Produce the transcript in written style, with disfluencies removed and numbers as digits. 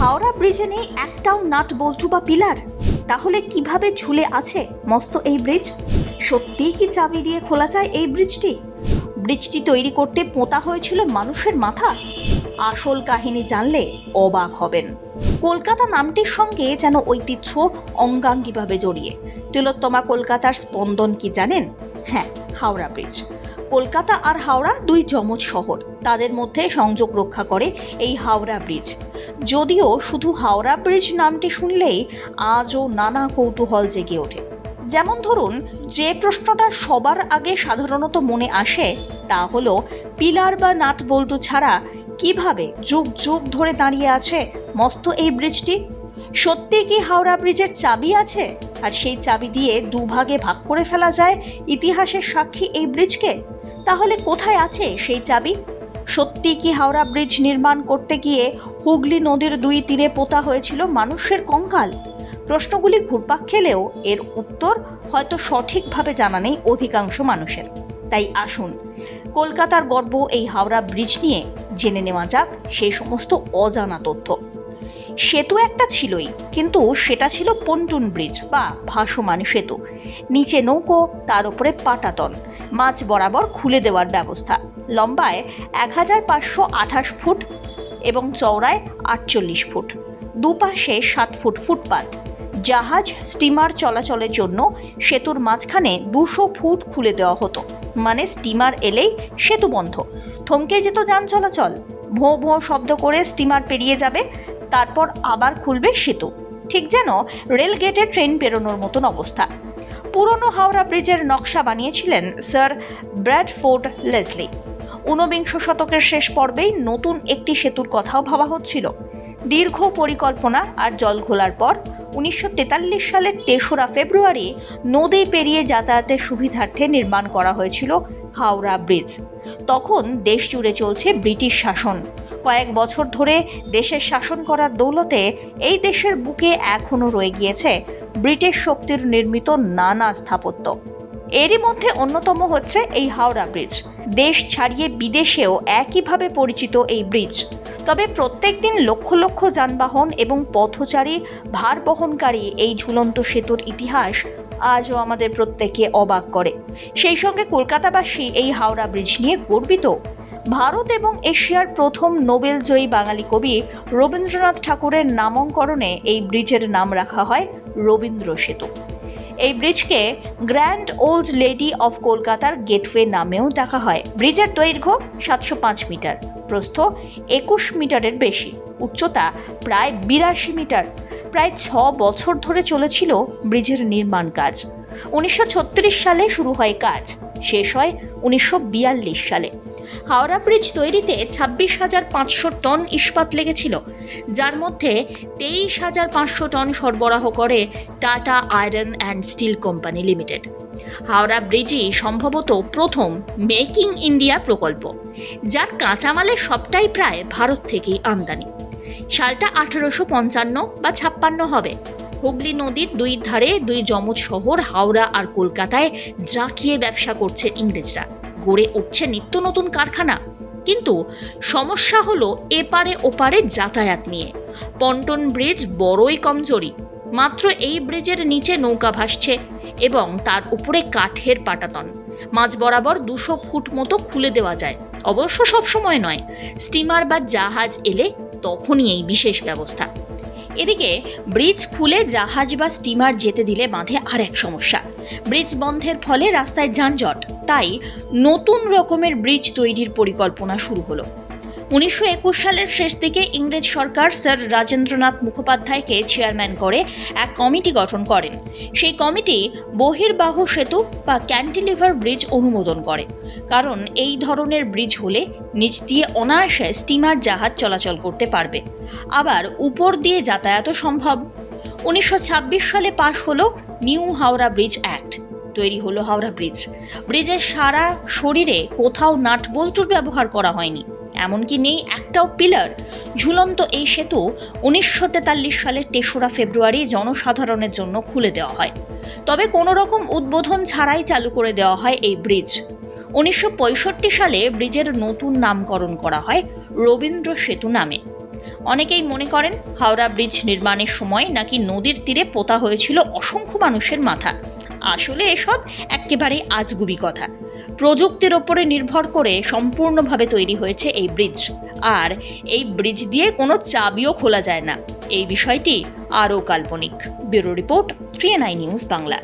হাওড়া ব্রিজে নেই একটাও নাট বল্টু বা পিলার। তাহলে কিভাবে ঝুলে আছে মস্ত এই ব্রিজ? সত্যিই কি চাবি দিয়ে খোলা যায় এই ব্রিজটি? ব্রিজটি তৈরি করতে পোঁতা হয়েছিল মানুষের মাথা? আসল কাহিনী জানলে অবাক হবেন। কলকাতা নামটির সঙ্গে যেন ঐতিহ্য অঙ্গাঙ্গিভাবে জড়িয়ে। তিলোত্তমা কলকাতার স্পন্দন কি জানেন? হ্যাঁ, হাওড়া ব্রিজ। কলকাতা আর হাওড়া দুই যমজ শহর, তাদের মধ্যে সংযোগ রক্ষা করে এই হাওড়া ব্রিজ। যদিও শুধু হাওড়া ব্রিজ নামটি শুনলেই আজও নানা কৌতূহল জেগে ওঠে। যেমন ধরুন, যে প্রশ্নটা সবার আগে সাধারণত মনে আসে তা হলো, পিলার বা নাট বল্টু ছাড়া কিভাবে যুগ যুগ ধরে দাঁড়িয়ে আছে মস্ত এই ব্রিজটি? সত্যি কি হাওড়া ব্রিজের চাবি আছে, আর সেই চাবি দিয়ে দুভাগে ভাগ করে ফেলা যায় ইতিহাসের সাক্ষী এই ব্রিজকে? তাহলে কোথায় আছে সেই চাবি? সত্যি কি হাওড়া ব্রিজ নির্মাণ করতে গিয়ে হুগলি নদীর দুই তীরে পোতা হয়েছিল মানুষের কঙ্কাল? প্রশ্নগুলি ঘুরপাক খেলেও এর উত্তর হয়তো সঠিকভাবে জানা নেই অধিকাংশ মানুষের। তাই আসুন, কলকাতার গর্ব এই হাওড়া ব্রিজ নিয়ে জেনে নেওয়া যাক সেই সমস্ত অজানা তথ্য। সেতু একটা ছিলই, কিন্তু সেটা ছিল পন্টুন ব্রিজ বা ভাসমান সেতু। নিচে নৌকো, তার উপরে পাটাতন, মাঝ বরাবর খুলে দেওয়ার ব্যবস্থা। লম্বায় 1528 ফুট এবং চওড়ায় 48 ফুট। দুপাশে 7 ফুট ফুটপাত। জাহাজ, স্টিমার চলাচলের জন্য সেতুর মাঝখানে 200 ফুট খুলে দেওয়া হতো। মানে স্টিমার এলেই সেতু বন্ধ, থমকে যেত যান চলাচল। ভোঁ ভোঁ শব্দ করে স্টিমার পেরিয়ে যাবে, তারপর আবার খুলবে সেতু। ঠিক যেন রেলগেটে ট্রেন পেরোনোর মতন অবস্থা। পুরনো হাওড়া ব্রিজের নকশা বানিয়েছিলেন স্যার ব্র্যাডফোর্ড লেসলি। 19 শতকের শেষ পর্বেই নতুন একটি সেতুর কথাও ভাবা হচ্ছিল। দীর্ঘ পরিকল্পনা আর জল ঘোলার পর 1943 সালের 3রা ফেব্রুয়ারি নদী পেরিয়ে যাতায়াতের সুবিধার্থে নির্মাণ করা হয়েছিল হাওড়া ব্রিজ। তখন দেশ জুড়ে চলছে ব্রিটিশ শাসন। কয়েক বছর ধরে দেশের শাসন করার দৌলতে এই দেশের বুকে এখনও রয়ে গিয়েছে ব্রিটিশ শক্তির নির্মিত নানা স্থাপত্য। এরই মধ্যে অন্যতম হচ্ছে এই হাওড়া ব্রিজ। দেশ ছাড়িয়ে বিদেশেও একইভাবে পরিচিত এই ব্রিজ। তবে প্রত্যেক দিন লক্ষ লক্ষ যানবাহন এবং পথচারী ভার বহনকারী এই ঝুলন্ত সেতুর ইতিহাস আজও আমাদের প্রত্যেককে অবাক করে। সেই সঙ্গে কলকাতাবাসী এই হাওড়া ব্রিজ নিয়ে গর্বিত। ভারত এবং এশিয়ার প্রথম নোবেলজয়ী বাঙালি কবি রবীন্দ্রনাথ ঠাকুরের নামকরণে এই ব্রিজের নাম রাখা হয় রবীন্দ্র সেতু। এই ব্রিজকে গ্র্যান্ড ওল্ড লেডি অফ কলকাতার গেটওয়ে নামেও ডাকা হয়। ব্রিজের দৈর্ঘ্য 705 মিটার, প্রস্থ 21 মিটারের বেশি, উচ্চতা প্রায় 82 মিটার। প্রায় 6 বছর ধরে চলেছিল ব্রিজের নির্মাণ কাজ। 1936 সালে শুরু হয় কাজ, শেষ হয় 1942 সালে। হাওড়া ব্রিজ তৈরিতে 26,500 টন ইস্পাত লেগেছিল, যার মধ্যে 23,500 টন সরবরাহ করে Tata iron and steel company limited. Howrah ব্রিজই সম্ভবত প্রথম মেক ইন ইন্ডিয়া প্রকল্প, যার কাঁচামালের সবটাই প্রায় ভারত থেকেই আমদানি। সালটা 1855 বা 56 হবে। হুগলি নদীর দুই ধারে দুই যমজ শহর হাওড়া আর কলকাতায় জাঁকিয়ে ব্যবসা করছে ইংরেজরা। গড়ে উঠছে নিত্য নতুন কারখানা। কিন্তু সমস্যা হলো এপারে ওপারে যাতায়াত নিয়ে। পন্টন ব্রিজ বড়ই কমজোরি। মাত্র এই ব্রিজের নিচে নৌকা ভাসছে এবং তার উপরে কাঠের পাটাতন। মাঝ বরাবর 200 ফুট মতো খুলে দেওয়া যায়। অবশ্য সবসময় নয়, স্টিমার বা জাহাজ এলে তখনই এই বিশেষ ব্যবস্থা। এদিকে ব্রিজ খুলে জাহাজ বা স্টিমার যেতে দিলে বাঁধে আর এক সমস্যা। ব্রিজ বন্ধের ফলে রাস্তায় যানজট। তাই নতুন রকমের ব্রিজ তৈরির পরিকল্পনা শুরু হলো। 1921 সালের শেষ দিকে ইংরেজ সরকার স্যার রাজেন্দ্রনাথ মুখোপাধ্যায়কে চেয়ারম্যান করে এক কমিটি গঠন করেন। সেই কমিটি বহির্বাহু সেতু বা ক্যান্টিলিভার ব্রিজ অনুমোদন করে, কারণ এই ধরনের ব্রিজ হলে নিচ দিয়ে অনায়াসে স্টিমার জাহাজ চলাচল করতে পারবে, আবার উপর দিয়ে যাতায়াতও সম্ভব। 1926 সালে পাশ হলো নিউ হাওড়া ব্রিজ অ্যাক্ট। তৈরি হলো হাওড়া ব্রিজ। ব্রিজের সারা শরীরে কোথাও নাট বল্টুর ব্যবহার করা হয়নি, এমনকি নেই একটাও পিলার। ঝুলন্ত এই সেতু 1943 সালের 3রা ফেব্রুয়ারি জনসাধারণের জন্য খুলে দেওয়া হয়। তবে কোনো রকম উদ্বোধন ছাড়াই চালু করে দেওয়া হয় এই ব্রিজ। 1965 সালে ব্রিজের নতুন নামকরণ করা হয় রবীন্দ্র সেতু নামে। অনেকেই মনে করেন হাওড়া ব্রিজ নির্মাণের সময় নাকি নদীর তীরে পোতা হয়েছিল অসংখ্য মানুষের মাথা। আসলে এসব একেবারে আজগুবি কথা। প্রযুক্তির ওপরে নির্ভর করে সম্পূর্ণভাবে তৈরি হয়েছে এই ব্রিজ, আর এই ব্রিজ দিয়ে কোনো চাবিও খোলা যায় না। এই বিষয়টি আরও কাল্পনিক। Bureau report 3NI news Bangla.